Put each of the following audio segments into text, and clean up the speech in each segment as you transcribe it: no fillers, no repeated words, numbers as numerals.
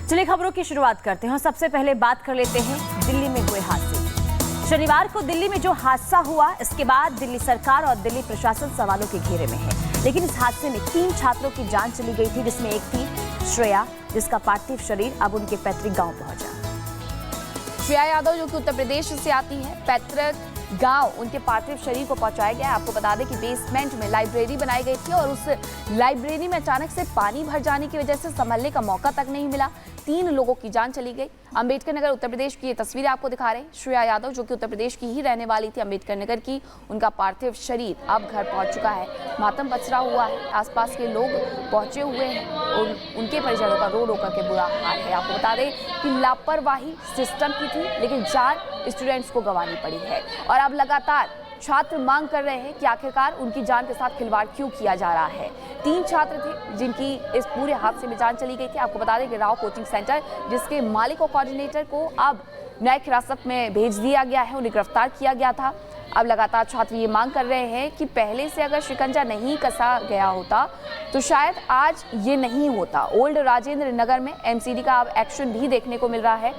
चलिए खबरों की शुरुआत करते हैं और सबसे पहले बात कर लेते हैं दिल्ली में हुए हादसे। शनिवार को दिल्ली में जो हादसा हुआ, इसके बाद दिल्ली सरकार और दिल्ली प्रशासन सवालों के घेरे में है। लेकिन इस हादसे में 3 छात्रों की जान चली गई थी, जिसमें एक थी श्रेया, जिसका पार्थिव शरीर अब उनके पैतृक गांव पहुंचा। श्रेया यादव जो कि उत्तर प्रदेश से आती है, पैतृक गांव उनके पार्थिव शरीर को पहुंचाया गया। आपको बता दें कि बेसमेंट में लाइब्रेरी बनाई गई थी और उस लाइब्रेरी में अचानक से पानी भर जाने की वजह से संभलने का मौका तक नहीं मिला। 3 लोगों की जान चली गई। अंबेडकर नगर उत्तर प्रदेश की ये तस्वीरें आपको दिखा रहे हैं। श्रेया यादव जो कि उत्तर प्रदेश की ही रहने वाली थी, अंबेडकर नगर की, उनका पार्थिव शरीर अब घर पहुंच चुका है। मातम पसरा हुआ है, आसपास के लोग पहुंचे हुए हैं और उनके परिजनों का रो रो करके बुरा हाल है। आपको बता दें कि लापरवाही सिस्टम की थी, लेकिन 4 स्टूडेंट्स को गंवानी पड़ी है और अब लगातार छात्र मांग कर रहे हैं कि आखिरकार उनकी जान के साथ खिलवाड़ क्यों किया जा रहा है। 3 छात्र थे जिनकी इस पूरे हादसे में जान चली गई थी। आपको बता दें कि राव कोचिंग सेंटर, जिसके मालिक और कोऑर्डिनेटर को अब न्यायिक हिरासत में भेज दिया गया है, उन्हें गिरफ्तार किया गया था। अब लगातार छात्र ये मांग कर रहे हैं कि पहले से अगर शिकंजा नहीं कसा गया होता तो शायद आज ये नहीं होता। ओल्ड राजेंद्र नगर में एमसीडी का अब एक्शन भी देखने को मिल रहा है।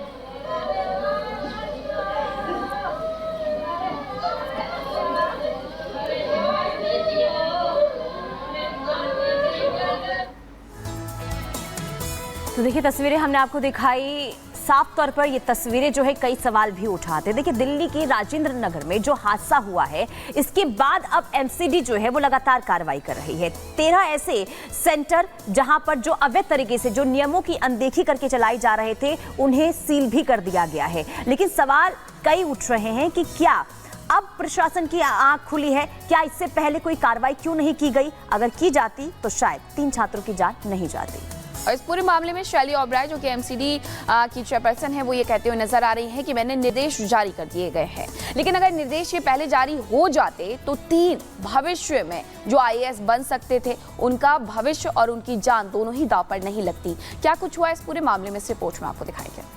तो देखिए, तस्वीरें हमने आपको दिखाई। साफ तौर पर ये तस्वीरें जो है कई सवाल भी उठाते हैं। देखिए, दिल्ली के राजेंद्र नगर में जो हादसा हुआ है, इसके बाद अब एमसीडी जो है वो लगातार कार्रवाई कर रही है। 13 ऐसे सेंटर जहां पर जो अवैध तरीके से जो नियमों की अनदेखी करके चलाए जा रहे थे, उन्हें सील भी कर दिया गया है। लेकिन सवाल कई उठ रहे हैं कि क्या अब प्रशासन की आंख खुली है? क्या इससे पहले कोई कार्रवाई क्यों नहीं की गई? अगर की जाती तो शायद 3 छात्रों की जान नहीं जाती। और इस पूरे मामले में शैली ओबराय जो कि एमसीडी की चेयरपर्सन है, वो ये कहते हुए नजर आ रही है कि मैंने निर्देश जारी कर दिए गए हैं। लेकिन अगर निर्देश ये पहले जारी हो जाते तो 3 भविष्य में जो आईएएस बन सकते थे, उनका भविष्य और उनकी जान दोनों ही दांव पर नहीं लगती। क्या कुछ हुआ इस पूरे मामले में, इस रिपोर्ट में आपको दिखाएंगे।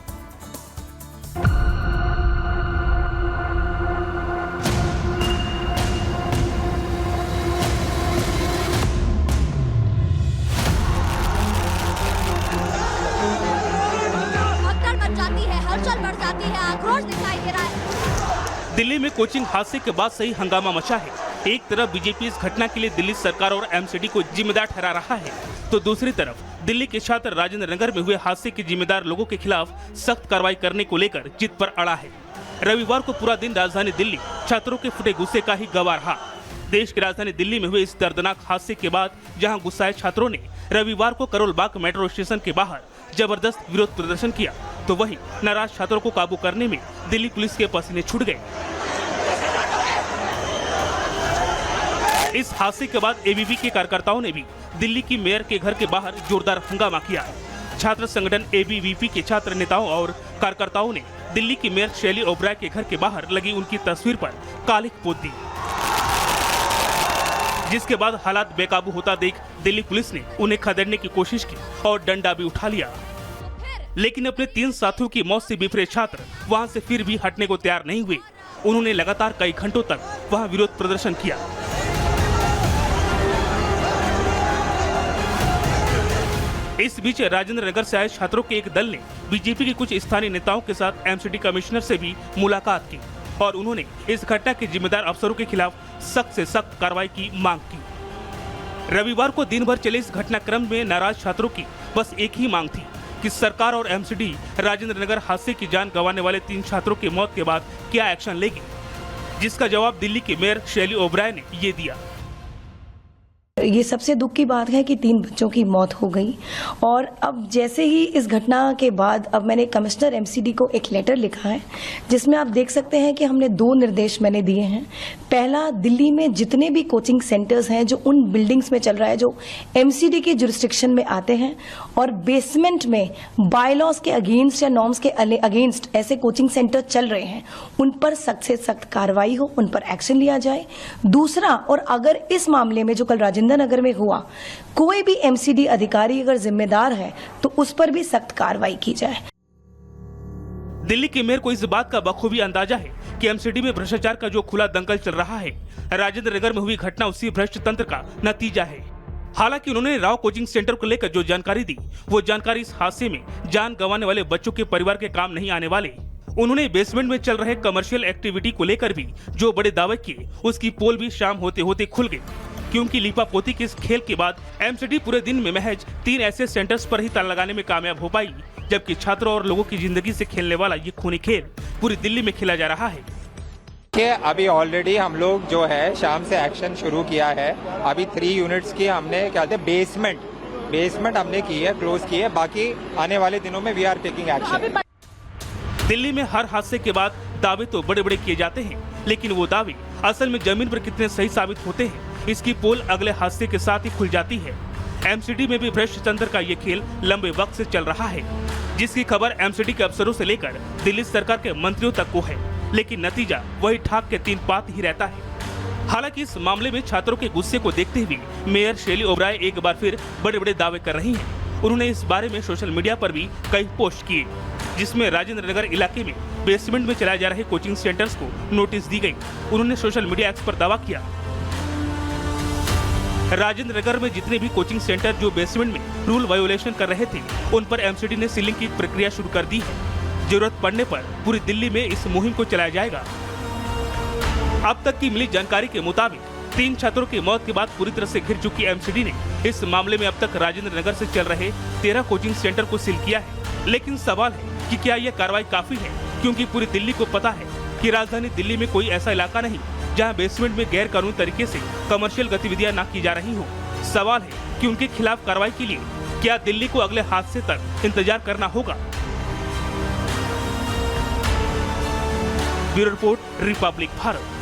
दिल्ली में कोचिंग हादसे के बाद सही हंगामा मचा है। एक तरफ बीजेपी इस घटना के लिए दिल्ली सरकार और एमसीडी को जिम्मेदार ठहरा रहा है, तो दूसरी तरफ दिल्ली के छात्र राजेंद्र नगर में हुए हादसे के जिम्मेदार लोगों के खिलाफ सख्त कार्रवाई करने को लेकर जिद पर अड़ा है। रविवार को पूरा दिन राजधानी दिल्ली छात्रों के फुटे गुस्से का ही गवाह रहा। देश की राजधानी दिल्ली में हुए इस दर्दनाक हादसे के बाद जहां गुस्साए छात्रों ने रविवार को करोल बाग मेट्रो स्टेशन के बाहर जबरदस्त विरोध प्रदर्शन किया, तो वहीं नाराज छात्रों को काबू करने में दिल्ली पुलिस के पसीने छूट गए। इस हादसे के बाद एबीवी के कार्यकर्ताओं ने भी दिल्ली की मेयर के घर के बाहर जोरदार हंगामा किया। छात्र संगठन एबीवीपी के छात्र नेताओं और कार्यकर्ताओं ने दिल्ली की मेयर शैली ओबराय के घर के बाहर लगी उनकी तस्वीर पर कालिख पोत दी, जिसके बाद हालात बेकाबू होता देख दिल्ली पुलिस ने उन्हें खदेड़ने की कोशिश की और डंडा भी उठा लिया। लेकिन अपने 3 साथियों की मौत से बिफरे छात्र वहां से फिर भी हटने को तैयार नहीं हुए। उन्होंने लगातार कई घंटों तक वहां विरोध प्रदर्शन किया। इस बीच राजेंद्र नगर से आए छात्रों के एक दल ने बीजेपी के कुछ स्थानीय नेताओं के साथ एमसीडी कमिश्नर से भी मुलाकात की और उन्होंने इस घटना के जिम्मेदार अफसरों के खिलाफ सख्त से सख्त कार्रवाई की मांग की। रविवार को दिन भर चले इस घटनाक्रम में नाराज छात्रों की बस एक ही मांग थी कि सरकार और एमसीडी राजेंद्र नगर हादसे की जान गंवाने वाले 3 छात्रों की मौत के बाद क्या एक्शन लेगी, जिसका जवाब दिल्ली की मेयर शैली ओबराय ने ये दिया। ये सबसे दुख की बात है कि 3 बच्चों की मौत हो गई और अब जैसे ही इस घटना के बाद अब मैंने कमिश्नर एमसीडी को एक लेटर लिखा है, जिसमें आप देख सकते हैं कि हमने 2 निर्देश मैंने दिए हैं। पहला, दिल्ली में जितने भी कोचिंग सेंटर्स हैं जो उन बिल्डिंग्स में चल रहा है जो एमसीडी के जुरिस्डिक्शन में आते हैं और बेसमेंट में बायलॉज के अगेंस्ट या नॉर्म्स के अगेंस्ट ऐसे कोचिंग सेंटर चल रहे हैं, उन पर सख्त से सख्त कार्रवाई हो, उन पर एक्शन लिया जाए। दूसरा, और अगर इस मामले में जो कल राजेंद्र नगर में हुआ, कोई भी एमसीडी अधिकारी अगर जिम्मेदार है तो उस पर भी सख्त कार्रवाई की जाए। दिल्ली के मेयर को इस बात का बखूबी अंदाजा है कि एमसीडी में भ्रष्टाचार का जो खुला दंगल चल रहा है, राजेंद्र नगर में हुई घटना उसी भ्रष्ट तंत्र का नतीजा है। हालांकि उन्होंने राव कोचिंग सेंटर को लेकर जो जानकारी दी, वो जानकारी इस हादसे में जान गंवाने वाले बच्चों के परिवार के काम नहीं आने वाले। उन्होंने बेसमेंट में चल रहे कमर्शियल एक्टिविटी को लेकर भी जो बड़े दावे किए, उसकी पोल भी शाम होते होते खुल गई, क्योंकि लीपापोती के इस खेल के बाद एमसीडी पूरे दिन में महज 3 ऐसे सेंटर्स पर ही ताला लगाने में कामयाब हो पाई, जबकि छात्रों और लोगों की जिंदगी से खेलने वाला ये खूनी खेल पूरी दिल्ली में खेला जा रहा है। कि अभी ऑलरेडी हम लोग जो है शाम से एक्शन शुरू किया है। अभी 3 यूनिट्स की हमने क्या कहते हैं बेसमेंट हमने की है, क्लोज की है। बाकी आने वाले दिनों में we are taking action. Delhi में हर हादसे के बाद दावे तो बड़े बड़े किए जाते हैं, लेकिन वो दावे असल में जमीन पर कितने सही साबित होते हैं, इसकी पोल अगले हादसे के साथ ही खुल जाती है। एमसीडी में भी भ्रष्ट तंत्र का ये खेल लंबे वक्त से चल रहा है, जिसकी खबर एमसीडी के अफसरों से लेकर दिल्ली सरकार के मंत्रियों तक को है, लेकिन नतीजा वही ठाक के 3 पात ही रहता है। हालांकि इस मामले में छात्रों के गुस्से को देखते हुए मेयर शैली ओबराय एक बार फिर बड़े बड़े दावे कर रही हैं। उन्होंने इस बारे में सोशल मीडिया पर भी कई पोस्ट किए, जिसमें राजेंद्र नगर इलाके में बेसमेंट में चलाए जा रहे कोचिंग सेंटर्स को नोटिस दी गई। उन्होंने सोशल मीडिया एक्स पर दावा किया, राजेंद्र नगर में जितने भी कोचिंग सेंटर जो बेसमेंट में रूल वायोलेशन कर रहे थे, उन पर एमसीडी ने सीलिंग की प्रक्रिया शुरू कर दी है। जरूरत पड़ने पर पूरी दिल्ली में इस मुहिम को चलाया जाएगा। अब तक की मिली जानकारी के मुताबिक 3 छात्रों की मौत के बाद पूरी तरह से घिर चुकी एमसीडी ने इस मामले में अब तक राजेंद्र नगर से चल रहे 13 कोचिंग सेंटर को सील किया है। लेकिन सवाल है कि क्या यह कार्रवाई काफी है, क्योंकि पूरी दिल्ली को पता है कि राजधानी दिल्ली में कोई ऐसा इलाका नहीं जहां बेसमेंट में गैर कानूनी तरीके से कमर्शियल गतिविधियां न की जा रही हो। सवाल है कि उनके खिलाफ कार्रवाई के लिए क्या दिल्ली को अगले हादसे तक इंतजार करना होगा। Bureau report, Republic Bharat.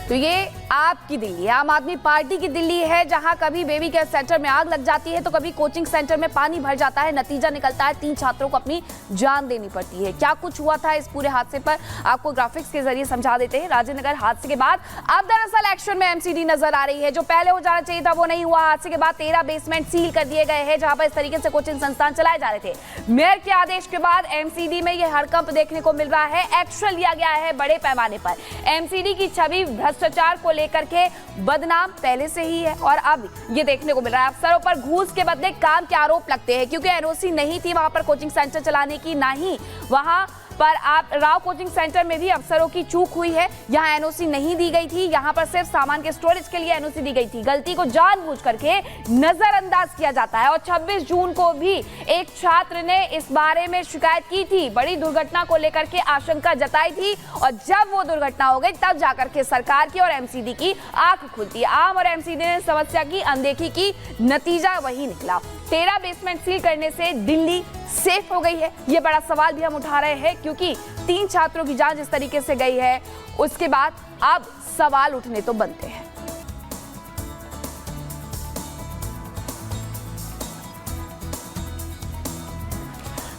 तो ये आपकी दिल्ली, आम आदमी पार्टी की दिल्ली है, जहां कभी बेबी केयर सेंटर में आग लग जाती है तो कभी कोचिंग सेंटर में पानी भर जाता है। नतीजा निकलता है 3 छात्रों को अपनी जान देनी पड़ती है। क्या कुछ हुआ था इस पूरे हादसे पर आपको ग्राफिक्स के जरिए समझा देते हैं। राजेंद्र नगर हादसे के बाद अब दरअसल एक्शन में एमसीडी नजर आ रही है। जो पहले हो जाना चाहिए था वो नहीं हुआ। हादसे के बाद 13 बेसमेंट सील कर दिए गए हैं, जहां पर इस तरीके से कोचिंग संस्थान चलाए जा रहे थे। मेयर के आदेश के बाद एमसीडी में यह हड़कंप देखने को मिल रहा है। एक्शन लिया गया है बड़े पैमाने पर। एमसीडी की छवि भ्रष्टाचार को लेकर के बदनाम पहले से ही है और अब ये देखने को मिल रहा है अफसरों पर घूस के बदले काम के आरोप लगते हैं, क्योंकि एनओसी नहीं थी वहां पर कोचिंग सेंटर चलाने की, ना ही वहां पर आप राव कोचिंग सेंटर में भी अफसरों की चूक हुई है। यहाँ एनओसी नहीं दी गई थी, यहाँ पर सिर्फ सामान के स्टोरेज के लिए एनओसी दी गई थी। गलती को जानबूझ करके नजरअंदाज किया जाता है। और 26 जून को भी एक छात्र ने इस बारे में शिकायत की थी, बड़ी दुर्घटना को लेकर के आशंका जताई थी, और जब वो दुर्घटना हो गई तब जाकर के सरकार की और एमसीडी की आंख खुलती है। आम और एमसीडी ने समस्या की अनदेखी की, नतीजा वही निकला। 13 बेसमेंट सील करने से दिल्ली सेफ हो गई है। ये बड़ा सवाल भी हम उठा रहे हैं, क्योंकि 3 छात्रों की जान जिस तरीके से गई है, उसके बाद अब सवाल उठने तो बनते हैं।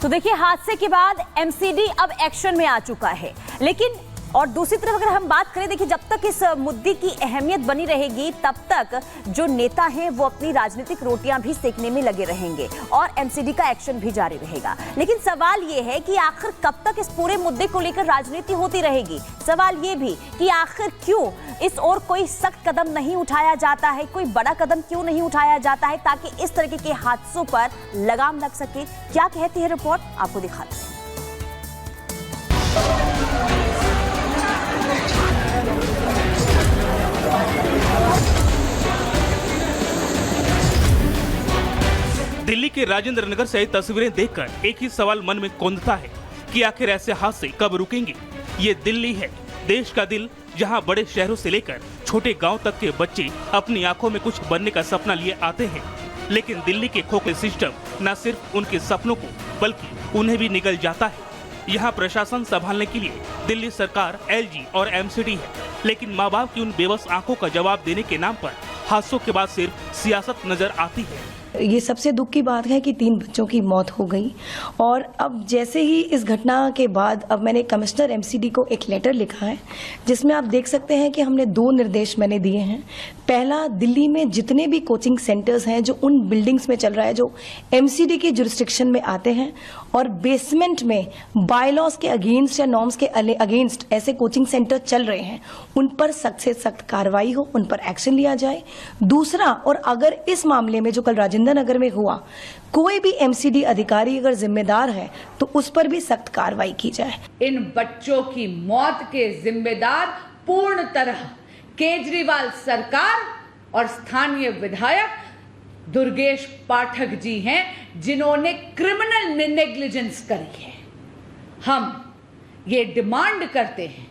तो देखिए, हादसे के बाद एमसीडी अब एक्शन में आ चुका है, लेकिन और दूसरी तरफ अगर हम बात करें, देखिए जब तक इस मुद्दे की अहमियत बनी रहेगी तब तक जो नेता हैं वो अपनी राजनीतिक रोटियां भी सेकने में लगे रहेंगे और एमसीडी का एक्शन भी जारी रहेगा। लेकिन सवाल ये है कि आखिर कब तक इस पूरे मुद्दे को लेकर राजनीति होती रहेगी। सवाल ये भी कि आखिर क्यों इस ओर कोई सख्त कदम नहीं उठाया जाता है, कोई बड़ा कदम क्यों नहीं उठाया जाता है ताकि इस तरीके के हादसों पर लगाम लग सके। क्या कहती है रिपोर्ट, आपको दिखाते हैं। दिल्ली के राजेंद्र नगर से तस्वीरें देखकर एक ही सवाल मन में कौंधता है कि आखिर ऐसे हादसे कब रुकेंगे। ये दिल्ली है, देश का दिल, जहां बड़े शहरों से लेकर छोटे गांव तक के बच्चे अपनी आंखों में कुछ बनने का सपना लिए आते हैं। लेकिन दिल्ली के खोखले सिस्टम न सिर्फ उनके सपनों को बल्कि उन्हें भी निगल जाता है। यहाँ प्रशासन संभालने के लिए दिल्ली सरकार, एलजी और एमसीडी है, लेकिन माँ बाप की उन बेबस आंखों का जवाब देने के नाम पर हादसों के बाद सिर्फ सियासत नजर आती है। ये सबसे दुख की बात है कि 3 बच्चों की मौत हो गई और अब जैसे ही इस घटना के बाद अब मैंने कमिश्नर एमसीडी को एक लेटर लिखा है जिसमें आप देख सकते हैं कि हमने 2 निर्देश मैंने दिए हैं। पहला, दिल्ली में जितने भी कोचिंग सेंटर्स हैं जो उन बिल्डिंग्स में चल रहा है जो एमसीडी के जुरिस्डिक्शन में आते हैं और बेसमेंट में बायलॉज के अगेंस्ट या नॉर्म्स के अगेंस्ट ऐसे कोचिंग सेंटर चल रहे हैं, उन पर सख्त से सख्त कार्रवाई हो, उन पर एक्शन लिया जाए। दूसरा, और अगर इस मामले में जो कल राजेंद्र नगर में हुआ कोई भी एमसीडी अधिकारी अगर जिम्मेदार है तो उस पर भी सख्त कार्रवाई की जाए। इन बच्चों की मौत के जिम्मेदार पूर्ण तरह केजरीवाल सरकार और स्थानीय विधायक दुर्गेश पाठक जी हैं, जिन्होंने क्रिमिनल नेग्लिजेंस करी है। हम ये डिमांड करते हैं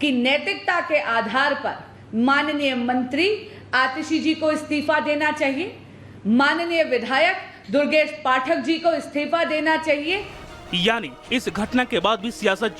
कि नैतिकता के आधार पर माननीय मंत्री आतिशी जी को इस्तीफा देना चाहिए, माननीय विधायक दुर्गेश पाठक जी को इस्तीफा देना चाहिए। यानी इस घटना के बाद भी सियासत